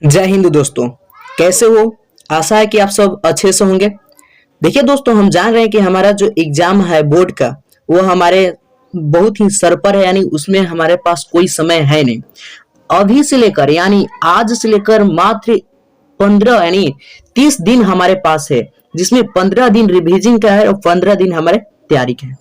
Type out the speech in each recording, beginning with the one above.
जय हिंद दोस्तों। कैसे हो? आशा है कि आप सब अच्छे से होंगे। देखिए दोस्तों, हम जान रहे हैं कि हमारा जो एग्जाम है बोर्ड का, वो हमारे बहुत ही सर पर है, यानी उसमें हमारे पास कोई समय है नहीं। अभी से लेकर यानी आज से लेकर मात्र 15 यानी 30 दिन हमारे पास है, जिसमें 15 दिन रिवीजन का है और 15 दिन हमारे तैयारी का है।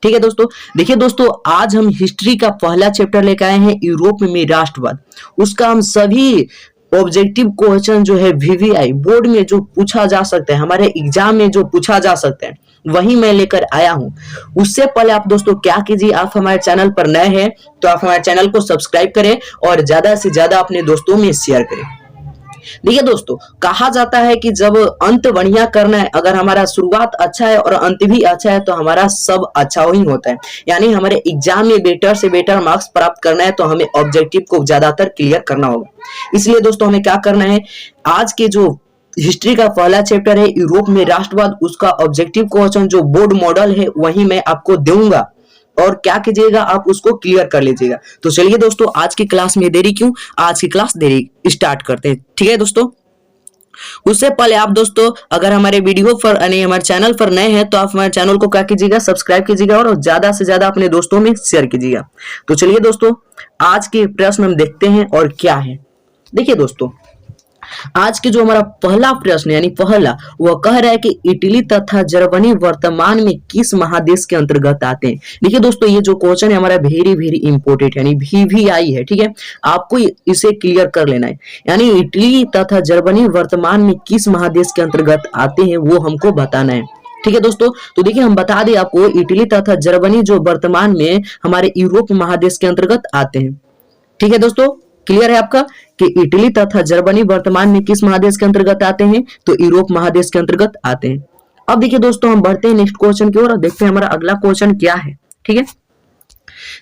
ठीक है दोस्तों। देखिए दोस्तों, आज हम हिस्ट्री का पहला चैप्टर लेकर आए हैं, यूरोप में राष्ट्रवाद। उसका हम सभी ऑब्जेक्टिव क्वेश्चन जो है वीवीआई बोर्ड में जो पूछा जा सकता है, हमारे एग्जाम में जो पूछा जा सकता है, वही मैं लेकर आया हूं। उससे पहले आप दोस्तों क्या कीजिए, आप हमारे चैनल पर नए हैं तो आप हमारे चैनल को सब्सक्राइब करें और ज्यादा से ज्यादा अपने दोस्तों में शेयर करें। देखिए दोस्तों, कहा जाता है कि जब अंत बढ़िया करना है, अगर हमारा शुरुआत अच्छा है और अंत भी अच्छा है तो हमारा सब अच्छा ही होता है। यानी हमारे एग्जाम में बेटर से बेटर मार्क्स प्राप्त करना है तो हमें ऑब्जेक्टिव को ज्यादातर क्लियर करना होगा। इसलिए दोस्तों हमें क्या करना है, आज के जो हिस्ट्री का पहला चैप्टर है यूरोप में राष्ट्रवाद, उसका ऑब्जेक्टिव क्वेश्चन जो बोर्ड मॉडल है वही मैं आपको दूंगा और क्या कीजिएगा, आप उसको क्लियर कर लीजिएगा। तो चलिए दोस्तों, आज की क्लास में देरी क्यों, आज की क्लास देरी स्टार्ट करते हैं। ठीक है दोस्तों, उससे पहले आप दोस्तों अगर हमारे वीडियो पर यानी हमारे चैनल पर नए हैं तो आप हमारे चैनल को क्या कीजिएगा, सब्सक्राइब कीजिएगा और ज्यादा से ज्यादा अपने दोस्तों में शेयर कीजिएगा। तो चलिए दोस्तों, आज के प्रश्न हम देखते हैं और क्या है। देखिए दोस्तों, आज के जो हमारा पहला प्रश्न यानी पहला, वह कह रहा है कि इटली तथा जर्मनी वर्तमान में किस महादेश के अंतर्गत आते हैं। देखिए दोस्तों, ये जो क्वेश्चन है हमारा वेरी वेरी इंपोर्टेंट यानी वीवीआई है। ठीक है, आपको इसे क्लियर कर लेना है। यानी इटली तथा जर्मनी वर्तमान में किस महादेश के अंतर्गत आते हैं वो हमको बताना है। ठीक है दोस्तों, तो देखिए हम बता दें आपको, इटली तथा जर्मनी जो वर्तमान में हमारे यूरोप महादेश के अंतर्गत आते हैं। ठीक है दोस्तों, क्लियर है आपका कि इटली तथा जर्मनी वर्तमान में किस महादेश के अंतर्गत आते हैं, तो यूरोप महादेश के अंतर्गत आते हैं। अब देखिए दोस्तों, हम बढ़ते हैं नेक्स्ट क्वेश्चन की ओर और देखते हैं हमारा अगला क्वेश्चन क्या है। ठीक है,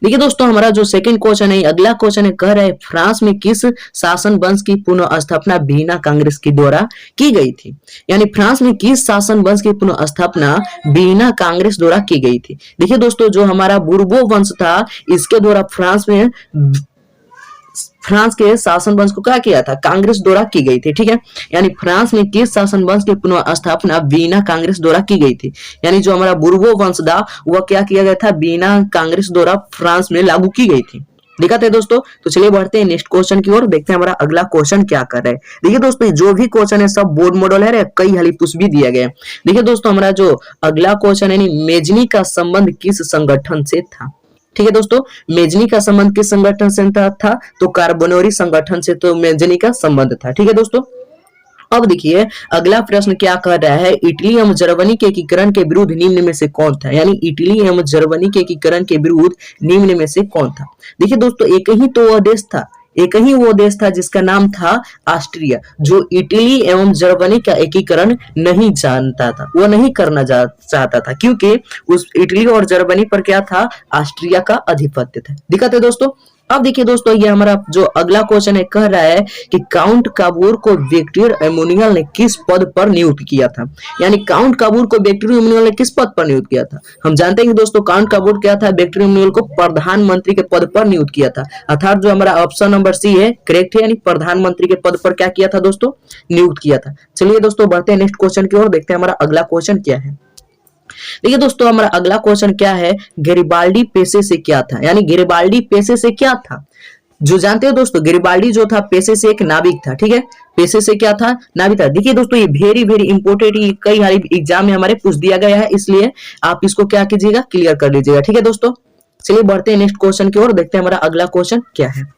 देखिए दोस्तों, हमारा जो सेकंड क्वेश्चन है, अगला क्वेश्चन है, कह रहा है फ्रांस में किस शासन वंश की पुनः स्थापना वीना कांग्रेस के द्वारा की गई थी। यानी फ्रांस में किस शासन वंश की पुनः स्थापना वीना कांग्रेस द्वारा की गई थी। देखिए दोस्तों, जो हमारा बुर्बो वंश था, इसके द्वारा फ्रांस के शासन वंश को क्या किया था, कांग्रेस द्वारा की गई थी। ठीक है, यानी फ्रांस में किस शासन वंश की पुनः स्थापना वीना कांग्रेस द्वारा की गई थी। यानी जो हमारा बुर्बो वंश था वह क्या किया गया था, वीना कांग्रेस द्वारा फ्रांस में लागू की गई थी। देखा था दोस्तों। तो चलिए बढ़ते हैं नेक्स्ट क्वेश्चन की ओर, देखते हैं हमारा अगला क्वेश्चन क्या कर रहा है। देखिए दोस्तों, जो भी क्वेश्चन है सब बोर्ड मॉडल है, कई हेलिपुस भी दिया गया है। देखिए दोस्तों, हमारा जो अगला क्वेश्चन है, मेजनी का संबंध किस संगठन से था। ठीक है दोस्तों, मेजनी का संबंध किस संगठन से था, तो कार्बोनेरी संगठन से तो मेजनी का संबंध था। ठीक है दोस्तों, अब देखिए अगला प्रश्न क्या कह रहा है, इटली एवं जर्मनी के एकीकरण के विरुद्ध निम्न में से कौन था। यानी इटली एवं जर्मनी के एकीकरण के विरुद्ध निम्न में से कौन था। देखिए दोस्तों, एक ही तो वह देश था, एक ही वो देश था जिसका नाम था ऑस्ट्रिया, जो इटली एवं जर्मनी का एकीकरण नहीं जानता था, वो नहीं करना चाहता था, क्योंकि उस इटली और जर्मनी पर क्या था, ऑस्ट्रिया का आधिपत्य था। दिक्कत है दोस्तों। अब देखिए दोस्तों, ये हमारा जो अगला क्वेश्चन है, कह रहा है कि काउंट काबूर को विक्टर एमोनियल ने किस पद पर नियुक्त किया था। यानी काउंट काबूर को विक्टर एमोनियल ने किस पद पर नियुक्त किया था। हम जानते हैं कि दोस्तों काउंट काबूर क्या था, विक्टर एमोनियल को प्रधानमंत्री के पद पर नियुक्त किया था। अर्थात जो हमारा ऑप्शन नंबर सी है करेक्ट है, यानी प्रधानमंत्री के पद पर क्या किया था दोस्तों, नियुक्त किया था। चलिए दोस्तों बढ़ते हैं नेक्स्ट क्वेश्चन की ओर, देखते हैं हमारा अगला क्वेश्चन क्या है। देखिए दोस्तों, हमारा अगला क्वेश्चन क्या है, गैरिबाल्डी पेशे से क्या था। यानी गैरिबाल्डी पेशे से क्या था, जो जानते हो दोस्तों, गैरिबाल्डी जो था पेशे से एक नाविक था। ठीक है, पेशे से क्या था, नाविक था। देखिए दोस्तों, ये वेरी वेरी इंपोर्टेंट, ये कई सारे एग्जाम में हमारे पूछ दिया गया है, इसलिए आप इसको क्या कीजिएगा, क्लियर कर लीजिएगा। ठीक है दोस्तों, चलिए बढ़ते हैं नेक्स्ट क्वेश्चन की ओर, देखते हैं हमारा अगला क्वेश्चन क्या है।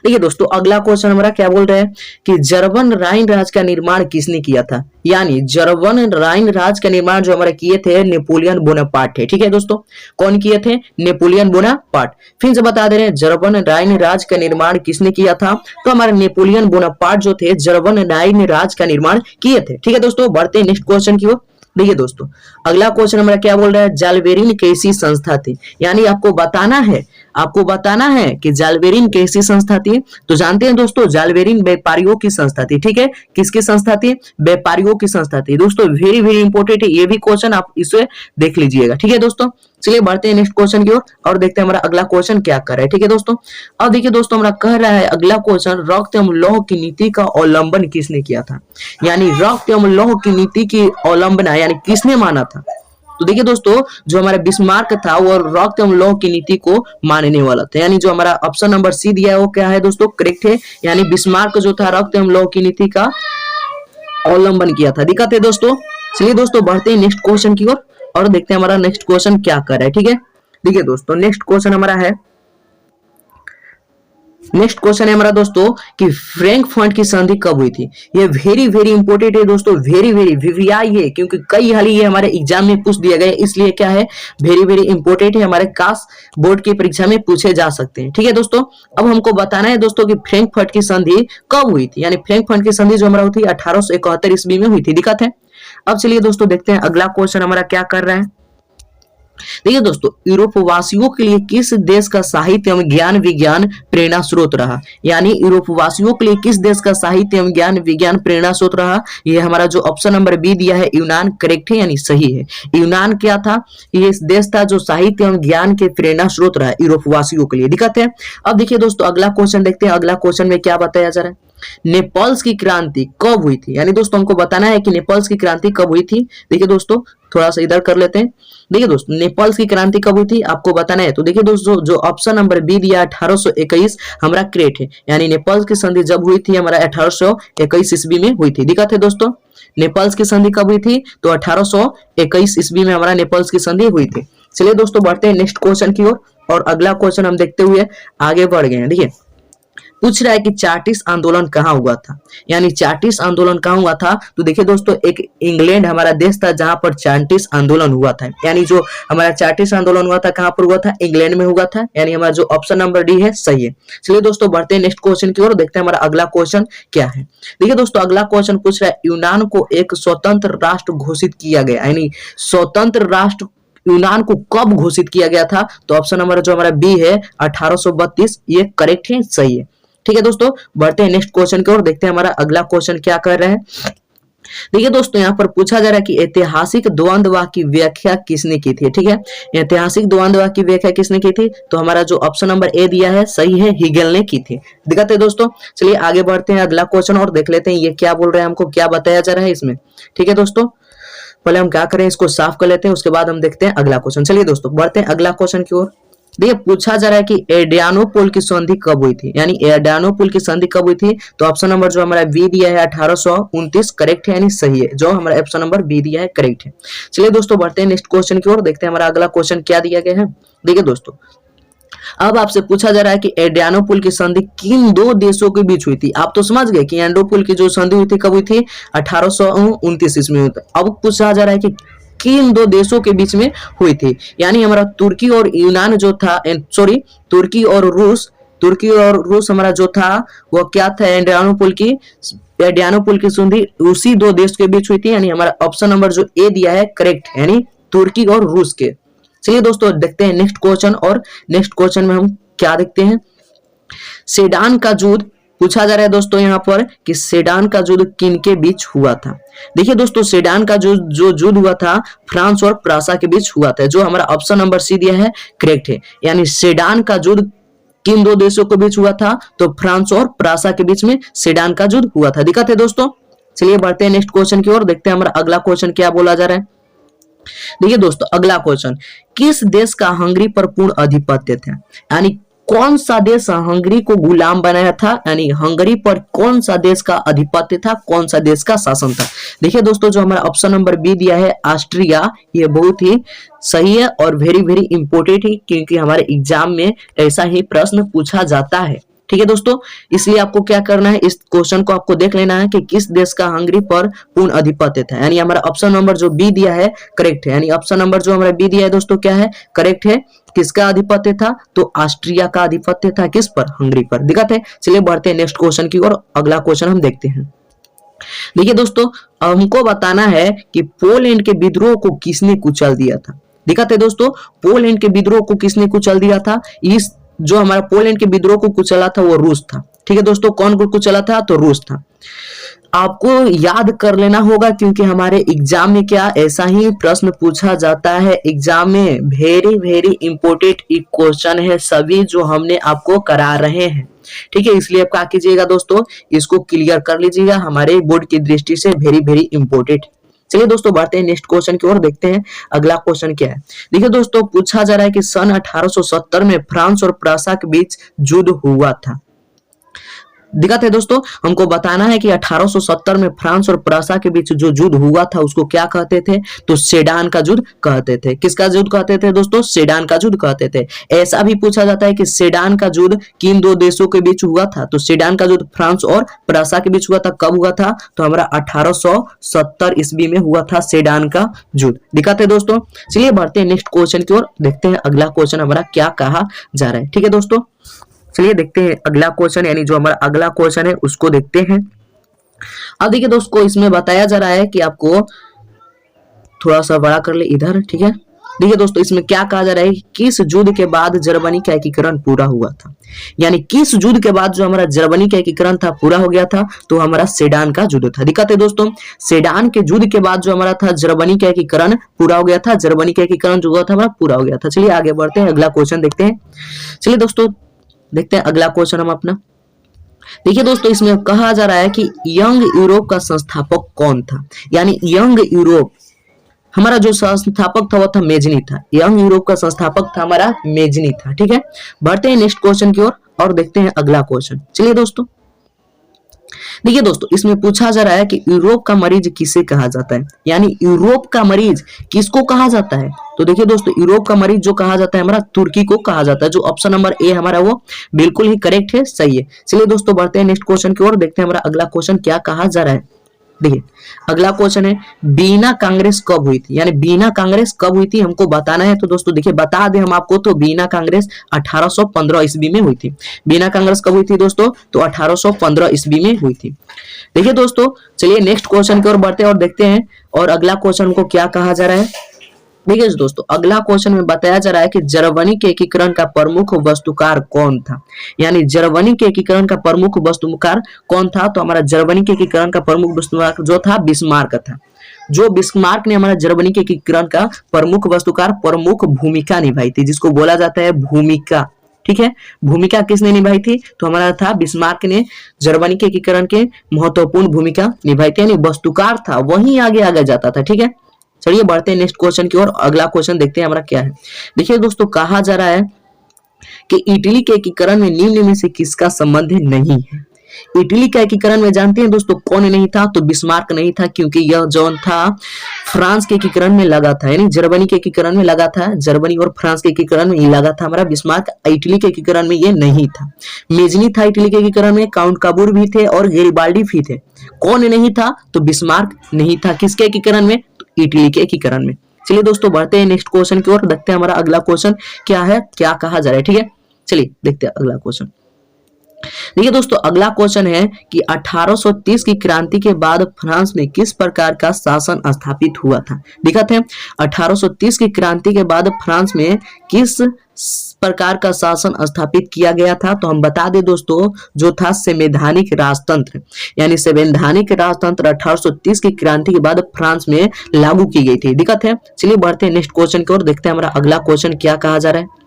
देखिए दोस्तों, अगला क्वेश्चन हमारा क्या बोल रहा है कि जर्मन राइन राज का निर्माण किसने किया था। यानी जर्मन राइन राज का निर्माण जो हमारे किए थे नेपोलियन बोनापार्ट है। ठीक है दोस्तों, कौन किए थे, नेपोलियन बोनापार्ट। फिर से बता दे रहे हैं, जर्मन राइन राज का निर्माण किसने किया था, तो हमारे नेपोलियन बोनापार्ट जो थे जर्मन राइन राज का निर्माण किए थे। ठीक है दोस्तों, बढ़ते हैं नेक्स्ट क्वेश्चन की ओर। देखिए दोस्तों, अगला क्वेश्चन हमारा क्या बोल रहा है, जालबेरिन कैसी संस्था थी। यानी आपको बताना है आपको बताना है कि जालबेरिन कैसी संस्था थी। तो जानते हैं दोस्तों, जालबेरिन व्यापारियों की संस्था थी। ठीक है, किसकी संस्था थी? व्यापारियों की संस्था थी। दोस्तों वेरी वेरी इंपॉर्टेंट है ये भी क्वेश्चन, आप इसे देख लीजिएगा। ठीक है दोस्तों, चलिए बढ़ते हैं नेक्स्ट क्वेश्चन की ओर और देखते हैं हमारा अगला क्वेश्चन क्या कर रहा है। ठीक है दोस्तों, अब देखिए दोस्तों हमारा कह रहा है अगला क्वेश्चन, रक्त एवं लौह की नीति का अवलंबन किसने किया था? यानी रक्त एवं लौह की नीति की अवलंबना यानी किसने माना था? तो देखिए दोस्तों, जो हमारा बिस्मार्क था वो रक्त एवं लौह की नीति को मानने वाला था। यानी जो हमारा ऑप्शन नंबर सी दिया है वो क्या है दोस्तों? करेक्ट है। यानी बिस्मार्क जो था रक्त एवं लौह की नीति का अवलंबन किया था। दिक्कत है दोस्तों। चलिए दोस्तों बढ़ते हैं नेक्स्ट क्वेश्चन की ओर और देखते हैं हमारा नेक्स्ट क्वेश्चन क्या कर रहा है। ठीक है, देखिए दोस्तों नेक्स्ट क्वेश्चन हमारा है, नेक्स्ट क्वेश्चन है हमारा दोस्तों कि फ्रैंकफर्ट की संधि कब हुई थी? ये वेरी वेरी इंपॉर्टेंट है दोस्तों, वेरी वेरी वीवीआई है, क्योंकि कई हाल ये हमारे एग्जाम में पूछ दिया गया, इसलिए क्या है वेरी वेरी इंपॉर्टेंट है, हमारे कास बोर्ड की परीक्षा में पूछे जा सकते हैं। ठीक है दोस्तों, अब हमको बताना है दोस्तों कि फ्रैंकफर्ट की संधि कब हुई थी। यानी फ्रैंकफर्ट की संधि जो हमारा हुई थी 1871 ईस्वी में हुई थी। दिक्कत है। अब चलिए दोस्तों देखते हैं अगला क्वेश्चन हमारा क्या कर रहा है। देखिए दोस्तों, यूरोप वासियों के लिए किस देश का साहित्य एवं ज्ञान विज्ञान प्रेरणा स्रोत रहा? यानी यूरोप वासियों के लिए किस देश का साहित्य एवं ज्ञान विज्ञान प्रेरणा स्रोत रहा? ये हमारा जो ऑप्शन नंबर बी दिया है यूनान, करेक्ट है यानी सही है। यूनान क्या था? ये देश था जो साहित्य एवं ज्ञान के प्रेरणा स्रोत रहा यूरोप वासियों के लिए। दिक्कत है। अब देखिए दोस्तों अगला क्वेश्चन देखते हैं, अगला क्वेश्चन में क्या बताया जा रहा है। नेपल्स की क्रांति कब हुई थी? यानी दोस्तों हमको बताना है कि नेपल्स की क्रांति कब हुई थी। देखिए दोस्तों थोड़ा सा इधर कर लेते हैं। देखिए दोस्तों नेपल्स की क्रांति कब हुई थी आपको बताना है। तो देखिए दोस्तों जो ऑप्शन नंबर बी दिया 1821 हमारा करेक्ट है। यानी नेपल्स की संधि जब हुई थी हमारा 1821 ईस्वी में हुई थी। दिक्कत है दोस्तों, नेपल्स की संधि कब हुई थी? तो 1821 ईस्वी में हमारा नेपल्स की संधि हुई थी। चलिए दोस्तों बढ़ते हैं नेक्स्ट क्वेश्चन की ओर और अगला क्वेश्चन हम देखते हुए आगे बढ़ गए हैं। देखिए पूछ रहा है कि चार्टिस्ट आंदोलन कहाँ हुआ था? यानी चार्टिस्ट आंदोलन कहाँ हुआ था? तो देखिए दोस्तों एक इंग्लैंड हमारा देश था जहां पर चार्टिस्ट आंदोलन हुआ था। यानी जो हमारा चार्टिस्ट आंदोलन हुआ था कहां पर हुआ था? इंग्लैंड में हुआ था। यानी हमारा जो ऑप्शन नंबर डी है सही है। चलिए दोस्तों बढ़ते हैं नेक्स्ट क्वेश्चन की ओर, देखते हैं हमारा अगला क्वेश्चन क्या है। देखिए दोस्तों अगला क्वेश्चन पूछ रहा है यूनान को एक स्वतंत्र राष्ट्र घोषित किया गया, यानी स्वतंत्र राष्ट्र यूनान को कब घोषित किया गया था? तो ऑप्शन नंबर जो हमारा बी है 1832 ये करेक्ट है, सही है। ठीक है दोस्तों बढ़ते हैं नेक्स्ट क्वेश्चन की ओर, देखते हैं हमारा अगला क्वेश्चन क्या कर रहे हैं। देखिए दोस्तों यहाँ पर पूछा जा रहा है कि ऐतिहासिक द्वंद्ववाद की व्याख्या किसने की थी? ठीक है, ऐतिहासिक द्वंद्ववाद की व्याख्या किसने की थी? तो हमारा जो ऑप्शन नंबर ए दिया है सही है, हिगेल ने की थी। दिक्कत है दोस्तों। चलिए आगे बढ़ते हैं अगला क्वेश्चन और देख लेते हैं ये क्या बोल रहे हैं, हमको क्या बताया जा रहा है इसमें। ठीक है दोस्तों पहले हम क्या करें इसको साफ कर लेते हैं, उसके बाद हम देखते हैं अगला क्वेश्चन। चलिए दोस्तों बढ़ते हैं अगला क्वेश्चन की ओर। देखिए पूछा जा रहा है कि एड्रियानोपोल की संधि कब हुई थी? यानी एड्रियानोपोल की संधि कब हुई थी? तो ऑप्शन नंबर जो हमारा बी दिया है 1829 करेक्ट है यानी सही है। जो हमारा ऑप्शन नंबर बी दिया है करेक्ट है। चलिए दोस्तों बढ़ते हैं नेक्स्ट क्वेश्चन की ओर, देखते हैं हमारा अगला क्वेश्चन क्या दिया गया है। देखिए दोस्तों अब आपसे पूछा जा रहा है कि एड्रियानोपोल की संधि किन दो देशों के बीच हुई थी? आप तो समझ गए कि एड्रियानोपोल की जो संधि हुई थी कब हुई थी? 1829 ईस्वी में। अब पूछा जा रहा है कि किन दो देशों के बीच में हुई थी? यानी हमारा तुर्की और यूनान जो था, सॉरी तुर्की और रूस हमारा जो था वो क्या था? एड्रियानोपोल की संधि उसी दो देश के बीच हुई थी। यानी हमारा ऑप्शन नंबर जो ए दिया है करेक्ट है, यानी तुर्की और रूस के। चलिए दोस्तों देखते हैं नेक्स्ट क्वेश्चन और नेक्स्ट क्वेश्चन में हम क्या देखते हैं। सेडान का युद्ध पूछा जा रहा है दोस्तों यहाँ पर कि सेडान का युद्ध किन के बीच हुआ था? देखिए दोस्तों सेडान का जो युद्ध हुआ था फ्रांस और प्रासा के बीच हुआ था। जो हमारा ऑप्शन नंबर सी दिया है करेक्ट है। यानी सेडान का युद्ध किन दो देशों के बीच हुआ था? तो फ्रांस और प्रासा के बीच में सेडान का युद्ध हुआ था। दिक्कत है दोस्तों। चलिए बढ़ते हैं नेक्स्ट क्वेश्चन की ओर, देखते हैं हमारा अगला क्वेश्चन क्या बोला जा रहा है। देखिए दोस्तों अगला क्वेश्चन, किस देश का हंगरी पर पूर्ण आधिपत्य था? यानी कौन सा देश हंगरी को गुलाम बनाया था? यानी हंगरी पर कौन सा देश का आधिपत्य था, कौन सा देश का शासन था? देखिए दोस्तों जो हमारा ऑप्शन नंबर बी दिया है ऑस्ट्रिया, ये बहुत ही सही है और वेरी वेरी इंपॉर्टेंट है क्योंकि हमारे एग्जाम में ऐसा ही प्रश्न पूछा जाता है। ठीक है दोस्तों, इसलिए आपको क्या करना है, इस क्वेश्चन को आपको देख लेना है कि किस देश का हंगरी पर पूर्ण आधिपत्य था। यानी हमारा ऑप्शन नंबर जो बी दिया है करेक्ट है। यानी ऑप्शन नंबर जो हमारा बी दिया है दोस्तों क्या है? करेक्ट है। किसका आधिपत्य था? तो ऑस्ट्रिया का आधिपत्य था। किस पर? हंगरी पर। दिक्कत है। चलिए बढ़ते हैं नेक्स्ट क्वेश्चन की ओर, अगला क्वेश्चन हम देखते हैं। देखिए दोस्तों हमको बताना है कि पोलैंड के विद्रोह को किसने कुचल दिया था? दिक्कत है दोस्तों, पोलैंड के विद्रोह को किसने कुचल दिया था? इस जो हमारा पोलैंड के विद्रोह को कुचला था वो रूस था। ठीक है दोस्तों, कौन को कुचला था? तो रूस था। आपको याद कर लेना होगा क्योंकि हमारे एग्जाम में क्या ऐसा ही प्रश्न पूछा जाता है। एग्जाम में वेरी वेरी इंपॉर्टेंट एक क्वेश्चन है सभी जो हमने आपको करा रहे हैं। ठीक है, इसलिए आप क्या कीजिएगा दोस्तों, इसको क्लियर कर लीजिएगा, हमारे बोर्ड की दृष्टि से वेरी वेरी इंपॉर्टेंट। चलिए दोस्तों बढ़ते हैं नेक्स्ट क्वेश्चन की ओर, देखते हैं अगला क्वेश्चन क्या है। देखिए दोस्तों, पूछा जा रहा है कि सन 1870 में फ्रांस और प्रूसिया के बीच युद्ध हुआ था। दिक्कत है दोस्तों, हमको बताना है कि 1870 में फ्रांस और प्रूसिया के बीच जो युद्ध हुआ था उसको क्या कहते थे? तो सेडान का युद्ध कहते थे। किसका युद्ध कहते थे दोस्तों? सेडान का युद्ध कहते थे। ऐसा भी पूछा जाता है कि सेडान का युद्ध किन दो देशों के बीच हुआ था? तो सेडान का युद्ध फ्रांस और प्रूसिया के बीच हुआ था। कब हुआ था? तो हमारा 1870 ईस्वी में हुआ था सेडान का युद्ध। दिक्कत है दोस्तों, चलिए बढ़ते हैं नेक्स्ट क्वेश्चन की ओर, देखते हैं अगला क्वेश्चन हमारा क्या कहा जा रहा है। ठीक है दोस्तों, चलिए देखते हैं अगला क्वेश्चन, यानी जो हमारा अगला क्वेश्चन है उसको देखते हैं। अब देखिए दोस्तों, इसमें बताया जा रहा है कि आपको थोड़ा सा बड़ा कर ले इधर। ठीक है, देखिए दोस्तों, इसमें क्या कहा जा रहा है, किस युद्ध के बाद जर्मनी का एकीकरण पूरा हुआ था? यानी किस युद्ध के बाद जो हमारा जर्मनी का एकीकरण था पूरा हो गया था? तो हमारा सेडान का युद्ध था। दिक्कत है दोस्तों, सेडान के युद्ध के बाद जो हमारा था जर्मनी का एकीकरण पूरा हो गया था। जर्मनी का एकीकरण जो हुआ था हमारा पूरा हो गया था। चलिए आगे बढ़ते हैं, अगला क्वेश्चन देखते हैं। चलिए दोस्तों देखते हैं अगला क्वेश्चन हम अपना। देखिए दोस्तों, इसमें कहा जा रहा है कि यंग यूरोप का संस्थापक कौन था? यानी यंग यूरोप, हमारा जो संस्थापक था वो था मेजनी था। यंग यूरोप का संस्थापक था हमारा मेजनी था। ठीक है, बढ़ते हैं नेक्स्ट क्वेश्चन की ओर और देखते हैं अगला क्वेश्चन। चलिए दोस्तों, देखिए दोस्तों, इसमें पूछा जा रहा है कि यूरोप का मरीज किसे कहा जाता है? यानी यूरोप का मरीज किसको कहा जाता है? तो देखिए दोस्तों, यूरोप का मरीज जो कहा जाता है हमारा तुर्की को कहा जाता है। जो ऑप्शन नंबर ए हमारा वो बिल्कुल ही करेक्ट है, सही है। चलिए दोस्तों बढ़ते हैं नेक्स्ट क्वेश्चन की ओर, देखते हैं हमारा अगला क्वेश्चन क्या कहा जा रहा है। देखिए अगला क्वेश्चन है, बीना कांग्रेस कब हुई थी? यानी बीना कांग्रेस कब हुई थी हमको बताना है। तो दोस्तों देखिए बता दें हम आपको, तो बीना कांग्रेस 1815 ईस्वी में हुई थी। बीना कांग्रेस कब हुई थी दोस्तों? तो 1815 ईस्वी में हुई थी। देखिए दोस्तों, चलिए नेक्स्ट क्वेश्चन की ओर बढ़ते हैं और देखते हैं और अगला क्वेश्चन को क्या कहा जा रहा है। देखिए दोस्तों, अगला क्वेश्चन में बताया जा रहा है कि जर्मनी के एकीकरण का प्रमुख वस्तुकार कौन था? यानी जर्मनी के एकीकरण का प्रमुख वस्तुकार कौन था? तो हमारा जर्मनी के एकीकरण का प्रमुख वस्तुकार जो था बिस्मार्क था। जो बिस्मार्क ने हमारा जर्मनी के एकीकरण का प्रमुख वस्तुकार प्रमुख भूमिका निभाई थी, जिसको बोला जाता है भूमिका। ठीक है, भूमिका किसने निभाई थी? तो हमारा था बिस्मार्क ने जर्मनी के एकीकरण के महत्वपूर्ण भूमिका निभाई थी। यानी वस्तुकार था, वही आगे आगे जाता था। ठीक है, चलिए बढ़ते हैं नेक्स्ट क्वेश्चन की ओर, अगला क्वेश्चन देखते हैं हमारा क्या है। देखिए दोस्तों, कहा जा रहा है कि इटली के एकीकरण में निम्न में से किसका संबंध नहीं है? इटली का एकीकरण में जानते हैं दोस्तों कौन नहीं था? तो बिस्मार्क नहीं था, क्योंकि यह जोन था फ्रांस के एकीकरण में लगा था, यानी जर्मनी के एकीकरण में लगा था। जर्मनी और फ्रांस के एकीकरण में ये लगा था हमारा बिस्मार्क। इटली के एकीकरण में ये नहीं था। मेजनी था इटली के एकीकरण में, काउंट काबूर भी थे और गेरिबाल्डी भी थे। कौन नहीं था? तो बिस्मार्क नहीं था। किसके एकीकरण में? इटली के एकीकरण में। चलिए दोस्तों बढ़ते हैं नेक्स्ट क्वेश्चन की ओर, देखते हैं हमारा अगला क्वेश्चन क्या है, क्या कहा जा रहा है। ठीक है, चलिए देखते हैं अगला क्वेश्चन। देखिए दोस्तों, अगला क्वेश्चन है कि 1830 की क्रांति के बाद फ्रांस में किस प्रकार का शासन स्थापित हुआ था? दिक्कत है, 1830 की क्रांति के बाद फ्रांस में किस प्रकार का शासन स्थापित किया गया था? तो हम बता दें दोस्तों, जो था संवैधानिक राजतंत्र। यानी संवैधानिक राजतंत्र 1830 की क्रांति के बाद फ्रांस में लागू की गई थी। दिक्कत है, चलिए बढ़ते हैं नेक्स्ट क्वेश्चन की ओर, देखते हैं हमारा अगला क्वेश्चन क्या कहा जा रहा है।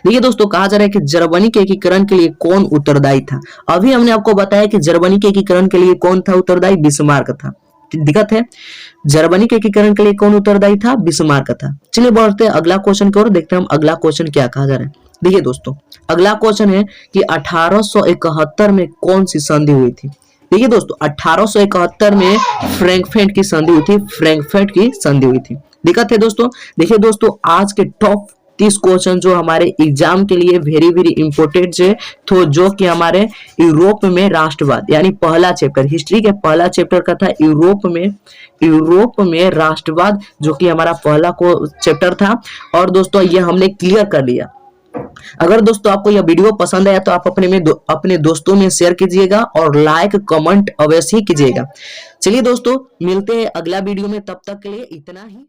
देखिए दोस्तों, कहा जा रहा है कि जर्मनी के एकीकरण के लिए कौन उत्तरदायी था? अभी हमने आपको बताया कि जर्मनी के एकीकरण के लिए कौन था उत्तरदायी? बिस्मार्क था। दिक्कत है, जर्मनी के एकीकरण के लिए कौन उत्तरदायी था? बिस्मार्क था। चलिए बढ़ते हैं अगला क्वेश्चन की ओर, देखते हैं हम अगला क्वेश्चन क्या कहा जा रहा है। देखिए दोस्तों, अगला क्वेश्चन है कि 1871 में कौन सी संधि हुई थी? देखिए दोस्तों, 1871 में फ्रैंकफर्ट की संधि हुई थी। फ्रैंकफर्ट की संधि हुई थी। दिक्कत है दोस्तों, देखिए दोस्तों, आज के टॉप 30 क्वेश्चन जो हमारे एग्जाम के लिए वेरी वेरी इंपॉर्टेंट है, तो जो कि हमारे यूरोप में राष्ट्रवाद, यानी पहला चैप्टर हिस्ट्री के पहला चैप्टर का था यूरोप में राष्ट्रवाद, जो कि हमारा पहला को चैप्टर था। और दोस्तों ये हमने क्लियर कर लिया। अगर दोस्तों आपको यह वीडियो पसंद आया तो आप अपने दोस्तों में शेयर कीजिएगा और लाइक कमेंट अवश्य ही कीजिएगा। चलिए दोस्तों, मिलते हैं अगला वीडियो में, तब तक के लिए इतना ही।